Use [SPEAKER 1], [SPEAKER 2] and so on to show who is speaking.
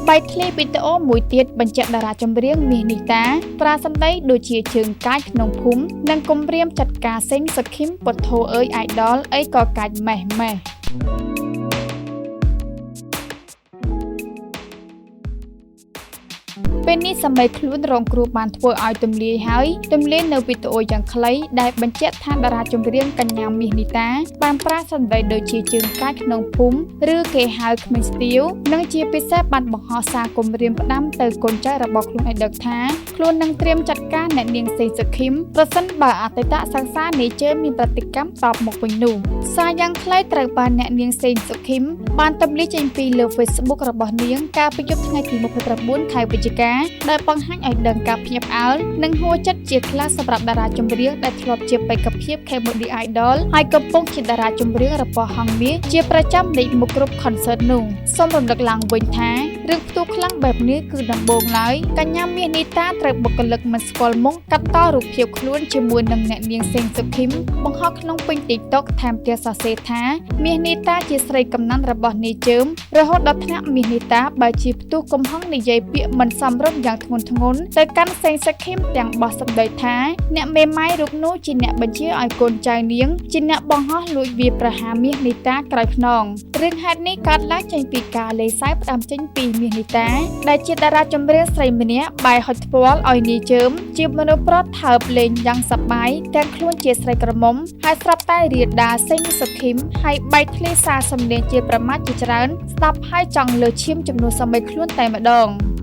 [SPEAKER 1] បាយធ្លាយវីដេអូមួយទៀតបញ្ជាក់តារាចម្រៀងមាសនីតាប្រាសម្ដីដូចជាជើងកាចក្នុងភូមិនិងគំរាមចាត់ការសេងសុខីមពធអើយ idol អីក៏កាច់ម៉េះពេលនេះសម័យខ្លួនរងគ្រោះបានធ្វើឲ្យទម្លាយហើយទម្លាយនៅវីដេអូយ៉ាងខ្លីដែលបញ្ជាក់ថាតារាចម្រៀងកញ្ញាមាសនីតាបានប្រាសម្ដីដូចជាជើងកាចក្នុងភូមិឬគេហៅក្មេងស្ទាវនិងជាពិសេសបានបង្ហោះសារគំរាមផ្ដាំទៅកូនចៅរបស់ខ្លួនឲ្យដឹងថាខ្លួននឹងត្រៀមចាត់ការអ្នកនាងសេងសុខីមប្រសិនបើអតីតសិក្សានេជើមានប្រតិកម្មតបមកវិញនោះសារយ៉ាងខ្លីត្រូវបានអ្នកនាងសេងសុខីមបានទម្លាយចេញពីលើ Facebook របស់នាងកាលពីយប់ថ្ងៃទី29 ខែវិច្ឆិកាដែលបង្ហាញឲ្យដឹងការភ្ញាក់ផ្អើលនិងហួចចិត្តជាខ្លះសម្រាប់តារាចម្រៀងដែលធ្លាប់ជាបេក្ខភាព Comedy Idol ហើយកំពុងជាតារាចម្រៀងរបស់ហងមាសជាប្រចាំលេខមុខគ្រប់ concert នោះសូមរំលឹកឡើងវិញថារឿងផ្ទុះខ្លាំងបែបនេះគឺដំបូងឡើយកញ្ញាមាសនីតាត្រូវបុគ្គលិកមិនស្គាល់មុខកាត់តរូបភាពខ្លួនជាមួយនឹងអ្នកនាងសេងសុខីមបង្ហោះក្នុងពេញ TikTok ថែមទាំងសរសេរថាមាសនីតាជាស្រីកំណាន់របស់នាយជើមរហូតដល់ថ្នាក់មាសនីតាបើជាផ្ទុះកំហឹងនិយាយពាក្យមិនសមរម្យយ៉ាងធ្ងន់ធ្ងរទៅកាន់សេងសុខីមទាំងបោះសម្ដីថាអ្នកមេម៉ាយរូបនោះជាអ្នកបញ្ជាឲ្យកូនចៅនាងជាអ្នកបង្ហោះលួចវាប្រហារមាសនីតាក្រោយខ្នងរឿងហេតុនេះកើតឡើងចេញពីការលេងសើចផ្ដាំចេញពីមាសនីតាដែលជាតារាចម្រៀងស្រីម្នាក់បាយហុចផ្ទាល់ឲ្យនាយជើមជាមនុស្សប្រុសថើបលេងយ៉ាងសប្បាយទាំងខ្លួនជាស្រីក្រមុំហើយស្រាប់តែរាដាសេងសុខីមហើយបែកធ្លាយសារសម្លេងជាប្រមាថជាច្រើនស្ដាប់ហើយចង់លើឈាមចំនួនសម័យខ្លួនតែម្ដង